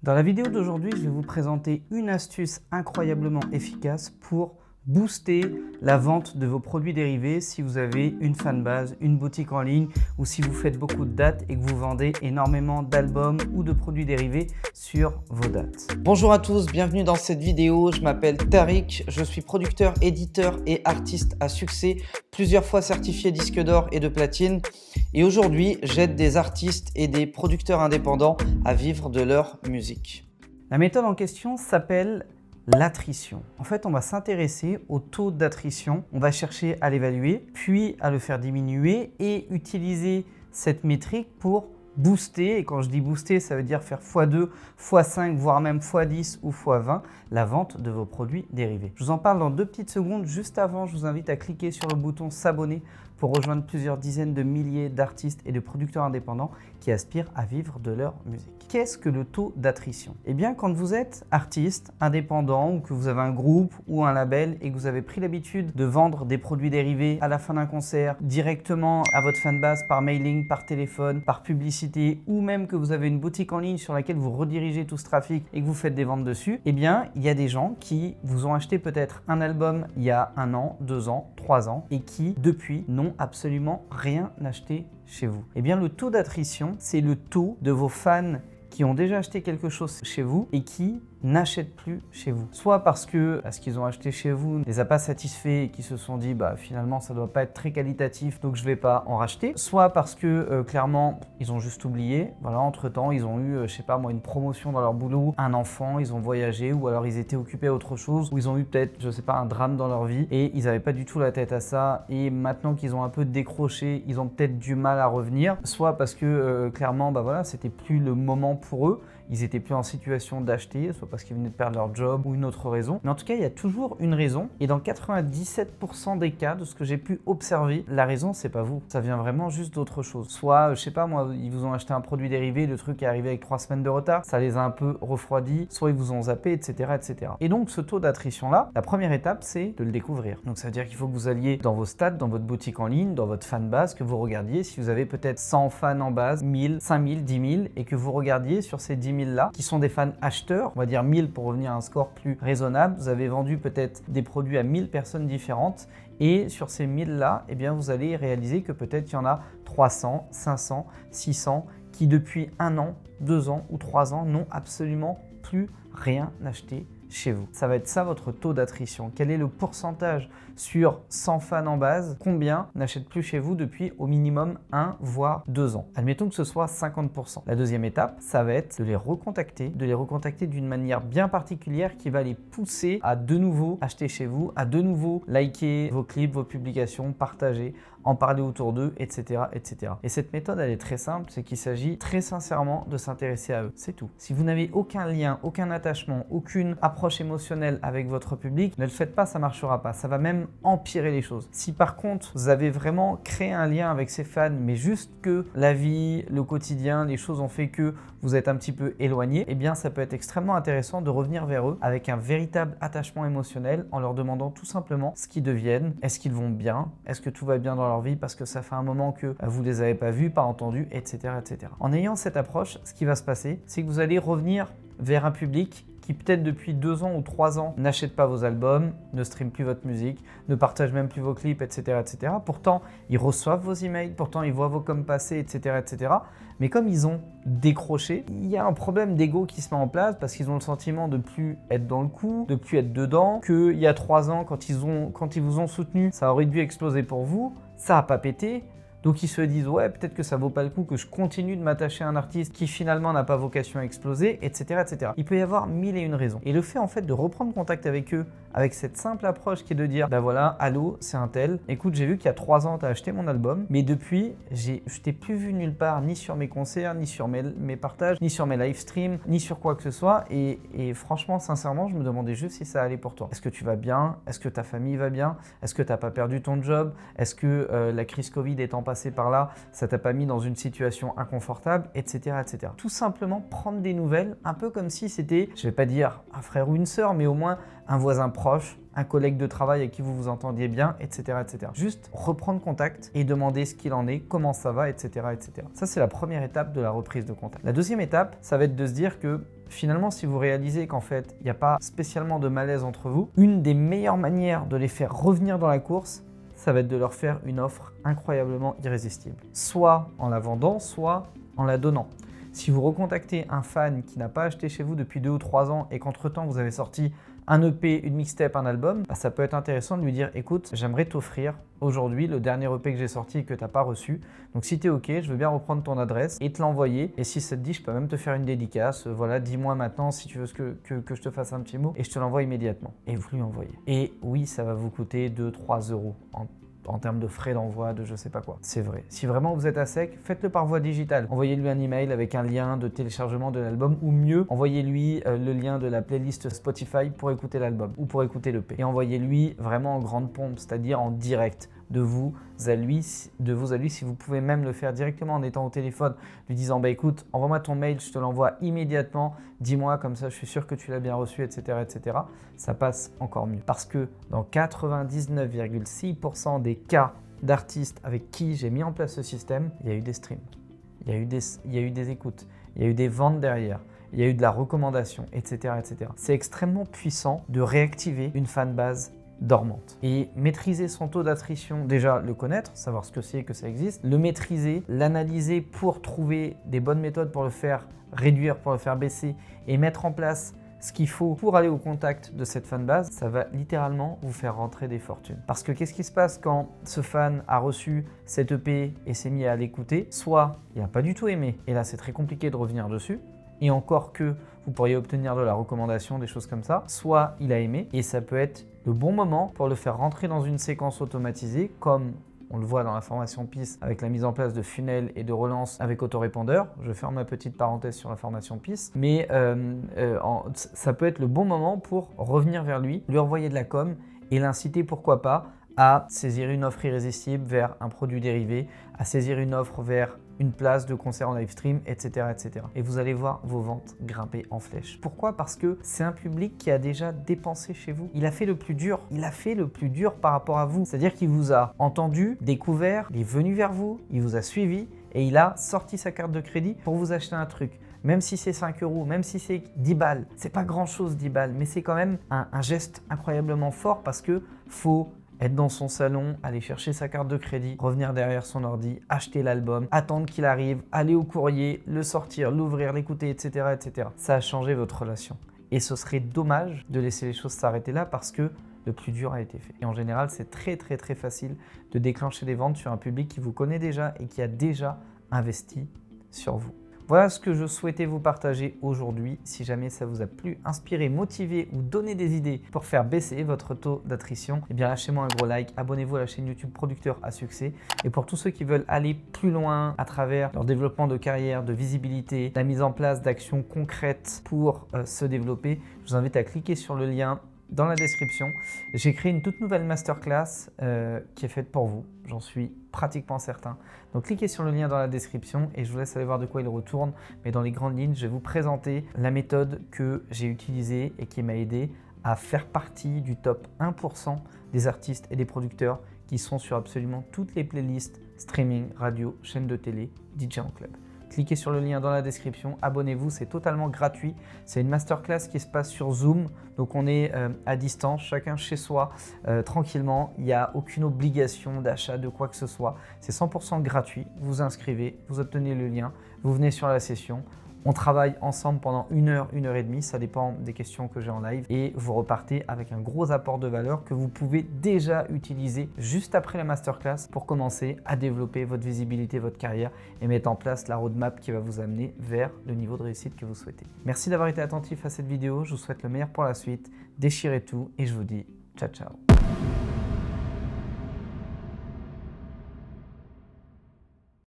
Dans la vidéo d'aujourd'hui, je vais vous présenter une astuce incroyablement efficace pour booster la vente de vos produits dérivés si vous avez une fanbase, une boutique en ligne ou si vous faites beaucoup de dates et que vous vendez énormément d'albums ou de produits dérivés sur vos dates. Bonjour à tous, bienvenue dans cette vidéo. Je m'appelle Tariq, je suis producteur, éditeur et artiste à succès, plusieurs fois certifié disque d'or et de platine. Et aujourd'hui, j'aide des artistes et des producteurs indépendants à vivre de leur musique. La méthode en question s'appelle l'attrition. En fait, on va s'intéresser au taux d'attrition. On va chercher à l'évaluer, puis à le faire diminuer et utiliser cette métrique pour booster. Et quand je dis booster, ça veut dire faire x2, x5, voire même x10 ou x20 la vente de vos produits dérivés. Je vous en parle dans 2 petites secondes. Juste avant, je vous invite à cliquer sur le bouton s'abonner pour rejoindre plusieurs dizaines de milliers d'artistes et de producteurs indépendants qui aspirent à vivre de leur musique. Qu'est-ce que le taux d'attrition? Eh bien, quand vous êtes artiste, indépendant ou que vous avez un groupe ou un label et que vous avez pris l'habitude de vendre des produits dérivés à la fin d'un concert, directement à votre fanbase par mailing, par téléphone, par publicité ou même que vous avez une boutique en ligne sur laquelle vous redirigez tout ce trafic et que vous faites des ventes dessus, eh bien, il y a des gens qui vous ont acheté peut-être un album il y a 1 an, 2 ans, 3 ans et qui, depuis, n'ont absolument rien acheté chez vous. Eh bien, le taux d'attrition, c'est le taux de vos fans qui ont déjà acheté quelque chose chez vous et qui n'achètent plus chez vous. Soit parce que ce qu'ils ont acheté chez vous ne les a pas satisfaits et qui se sont dit finalement ça doit pas être très qualitatif donc je vais pas en racheter. Soit parce que clairement ils ont juste oublié. Voilà, entre temps ils ont eu je sais pas moi une promotion dans leur boulot, un enfant, ils ont voyagé ou alors ils étaient occupés à autre chose ou ils ont eu peut-être je sais pas un drame dans leur vie et ils n'avaient pas du tout la tête à ça et maintenant qu'ils ont un peu décroché ils ont peut-être du mal à revenir. Soit parce que clairement voilà c'était plus le moment pour eux. Ils n'étaient plus en situation d'acheter, soit parce qu'ils venaient de perdre leur job ou une autre raison. Mais en tout cas, il y a toujours une raison. Et dans 97% des cas, de ce que j'ai pu observer, la raison, c'est pas vous. Ça vient vraiment juste d'autre chose. Soit, je sais pas moi, ils vous ont acheté un produit dérivé, le truc est arrivé avec 3 semaines de retard, ça les a un peu refroidis, soit ils vous ont zappé, etc., etc. Et donc, ce taux d'attrition-là, la première étape, c'est de le découvrir. Donc, ça veut dire qu'il faut que vous alliez dans vos stats, dans votre boutique en ligne, dans votre fanbase, que vous regardiez si vous avez peut-être 100 fans en base, 1000, 5000, 10 000, et que vous regardiez sur ces 10 000 là, qui sont des fans acheteurs, on va dire 1000 pour revenir à un score plus raisonnable. Vous avez vendu peut-être des produits à 1000 personnes différentes et sur ces 1000 là, eh bien, vous allez réaliser que peut-être il y en a 300, 500, 600 qui depuis 1 an, 2 ans ou 3 ans n'ont absolument plus rien acheté chez vous. Ça va être ça votre taux d'attrition. Quel est le pourcentage sur 100 fans en base? Combien n'achètent plus chez vous depuis au minimum 1 voire 2 ans? Admettons que ce soit 50%. La deuxième étape, ça va être de les recontacter d'une manière bien particulière qui va les pousser à de nouveau acheter chez vous, à de nouveau liker vos clips, vos publications, partager, en parler autour d'eux, etc., etc. Et cette méthode, elle est très simple, c'est qu'il s'agit très sincèrement de s'intéresser à eux. C'est tout. Si vous n'avez aucun lien, aucun attachement, aucune approche émotionnelle avec votre public, ne le faites pas, ça ne marchera pas. Ça va même empirer les choses. Si par contre, vous avez vraiment créé un lien avec ces fans, mais juste que la vie, le quotidien, les choses ont fait que vous êtes un petit peu éloigné, eh bien ça peut être extrêmement intéressant de revenir vers eux avec un véritable attachement émotionnel en leur demandant tout simplement ce qu'ils deviennent, est-ce qu'ils vont bien, est-ce que tout va bien dans leur vie parce que ça fait un moment que vous ne les avez pas vus, pas entendus, etc., etc. En ayant cette approche, ce qui va se passer, c'est que vous allez revenir vers un public qui peut-être depuis 2 ans ou 3 ans n'achète pas vos albums, ne stream plus votre musique, ne partage même plus vos clips, etc., etc. Pourtant, ils reçoivent vos emails, pourtant ils voient vos coms passer, etc., etc. Mais comme ils ont décroché, il y a un problème d'ego qui se met en place parce qu'ils ont le sentiment de plus être dans le coup, de plus être dedans, qu'il y a 3 ans, quand ils vous ont soutenu, ça aurait dû exploser pour vous, ça n'a pas pété. Donc ils se disent ouais peut-être que ça vaut pas le coup que je continue de m'attacher à un artiste qui finalement n'a pas vocation à exploser, etc., etc. Il peut y avoir 1001 raisons. Et le fait en fait de reprendre contact avec eux avec cette simple approche qui est de dire voilà, allô, c'est un tel, écoute, j'ai vu qu'il y a 3 ans tu as acheté mon album, mais depuis je t'ai plus vu nulle part, ni sur mes concerts, ni sur mes partages, ni sur mes live streams, ni sur quoi que ce soit. Et franchement, sincèrement, je me demandais juste si ça allait pour toi. Est-ce que tu vas bien? Est-ce que ta famille va bien? Est-ce que tu n'as pas perdu ton job? Est-ce que la crise Covid étant passée par là, ça t'a pas mis dans une situation inconfortable, etc., etc. Tout simplement prendre des nouvelles, un peu comme si c'était, je vais pas dire un frère ou une sœur, mais au moins un voisin proche, un collègue de travail avec qui vous vous entendiez bien, etc., etc. Juste reprendre contact et demander ce qu'il en est, comment ça va, etc., etc. Ça, c'est la première étape de la reprise de contact. La deuxième étape, ça va être de se dire que Finalement, si vous réalisez qu'en fait, il n'y a pas spécialement de malaise entre vous, une des meilleures manières de les faire revenir dans la course, ça va être de leur faire une offre incroyablement irrésistible. Soit en la vendant, soit en la donnant. Si vous recontactez un fan qui n'a pas acheté chez vous depuis 2 ou 3 ans et qu'entre-temps vous avez sorti un EP, une mixtape, un album, ça peut être intéressant de lui dire « Écoute, j'aimerais t'offrir aujourd'hui le dernier EP que j'ai sorti et que tu n'as pas reçu. Donc si tu es OK, je veux bien reprendre ton adresse et te l'envoyer. Et si ça te dit, je peux même te faire une dédicace. Voilà, dis-moi maintenant si tu veux que je te fasse un petit mot et je te l'envoie immédiatement. » Et vous lui envoyez. Et oui, ça va vous coûter 2-3 euros en termes de frais d'envoi, de je sais pas quoi. C'est vrai. Si vraiment vous êtes à sec, faites-le par voie digitale. Envoyez-lui un email avec un lien de téléchargement de l'album ou mieux, envoyez-lui le lien de la playlist Spotify pour écouter l'album ou pour écouter l'EP. Et envoyez-lui vraiment en grande pompe, c'est-à-dire en direct. De vous à lui, si vous pouvez même le faire directement en étant au téléphone, lui disant bah écoute, envoie-moi ton mail, je te l'envoie immédiatement, dis-moi comme ça je suis sûr que tu l'as bien reçu, etc., etc. Ça passe encore mieux. Parce que dans 99,6% des cas d'artistes avec qui j'ai mis en place ce système, il y a eu des streams, il y a eu des écoutes, il y a eu des ventes derrière. Il y a eu de la recommandation, etc., etc. C'est extrêmement puissant de réactiver une fanbase dormante. Et maîtriser son taux d'attrition, déjà le connaître, savoir ce que c'est, que ça existe, le maîtriser, l'analyser pour trouver des bonnes méthodes pour le faire réduire, pour le faire baisser et mettre en place ce qu'il faut pour aller au contact de cette fanbase, ça va littéralement vous faire rentrer des fortunes. Parce que qu'est-ce qui se passe quand ce fan a reçu cette EP et s'est mis à l'écouter? Soit il n'a pas du tout aimé, et là c'est très compliqué de revenir dessus, et encore que vous pourriez obtenir de la recommandation, des choses comme ça, soit il a aimé, et ça peut être le bon moment pour le faire rentrer dans une séquence automatisée, comme on le voit dans la formation PIS avec la mise en place de funnels et de relance avec autorépondeur. Je ferme ma petite parenthèse sur la formation PIS, mais ça peut être le bon moment pour revenir vers lui, lui envoyer de la com et l'inciter, pourquoi pas, à saisir une offre irrésistible vers un produit dérivé, à saisir une offre vers une place de concert en live stream, etc., etc. Et vous allez voir vos ventes grimper en flèche. Pourquoi? Parce que c'est un public qui a déjà dépensé chez vous. Il a fait le plus dur. Il a fait le plus dur par rapport à vous. C'est-à-dire qu'il vous a entendu, découvert, il est venu vers vous, il vous a suivi et il a sorti sa carte de crédit pour vous acheter un truc. Même si c'est 5 euros, même si c'est 10 balles, c'est pas grand-chose 10 balles, mais c'est quand même un geste incroyablement fort parce que faut être dans son salon, aller chercher sa carte de crédit, revenir derrière son ordi, acheter l'album, attendre qu'il arrive, aller au courrier, le sortir, l'ouvrir, l'écouter, etc., etc. Ça a changé votre relation. Et ce serait dommage de laisser les choses s'arrêter là parce que le plus dur a été fait. Et en général, c'est très facile de déclencher des ventes sur un public qui vous connaît déjà et qui a déjà investi sur vous. Voilà ce que je souhaitais vous partager aujourd'hui. Si jamais ça vous a plu, inspiré, motivé ou donné des idées pour faire baisser votre taux d'attrition, eh bien lâchez-moi un gros like, abonnez-vous à la chaîne YouTube Producteur à succès. Et pour tous ceux qui veulent aller plus loin à travers leur développement de carrière, de visibilité, la mise en place d'actions concrètes pour se développer, je vous invite à cliquer sur le lien dans la description. J'ai créé une toute nouvelle masterclass qui est faite pour vous, j'en suis pratiquement certain. Donc cliquez sur le lien dans la description et je vous laisse aller voir de quoi il retourne. Mais dans les grandes lignes, je vais vous présenter la méthode que j'ai utilisée et qui m'a aidé à faire partie du top 1% des artistes et des producteurs qui sont sur absolument toutes les playlists streaming, radio, chaîne de télé, DJ en club. Cliquez sur le lien dans la description, abonnez-vous, c'est totalement gratuit. C'est une masterclass qui se passe sur Zoom, donc on est à distance, chacun chez soi, tranquillement. Il n'y a aucune obligation d'achat de quoi que ce soit. C'est 100% gratuit, vous vous inscrivez, vous obtenez le lien, vous venez sur la session. On travaille ensemble pendant 1 heure, 1 heure et demie, ça dépend des questions que j'ai en live et vous repartez avec un gros apport de valeur que vous pouvez déjà utiliser juste après la masterclass pour commencer à développer votre visibilité, votre carrière et mettre en place la roadmap qui va vous amener vers le niveau de réussite que vous souhaitez. Merci d'avoir été attentif à cette vidéo, je vous souhaite le meilleur pour la suite, déchirez tout et je vous dis ciao ciao.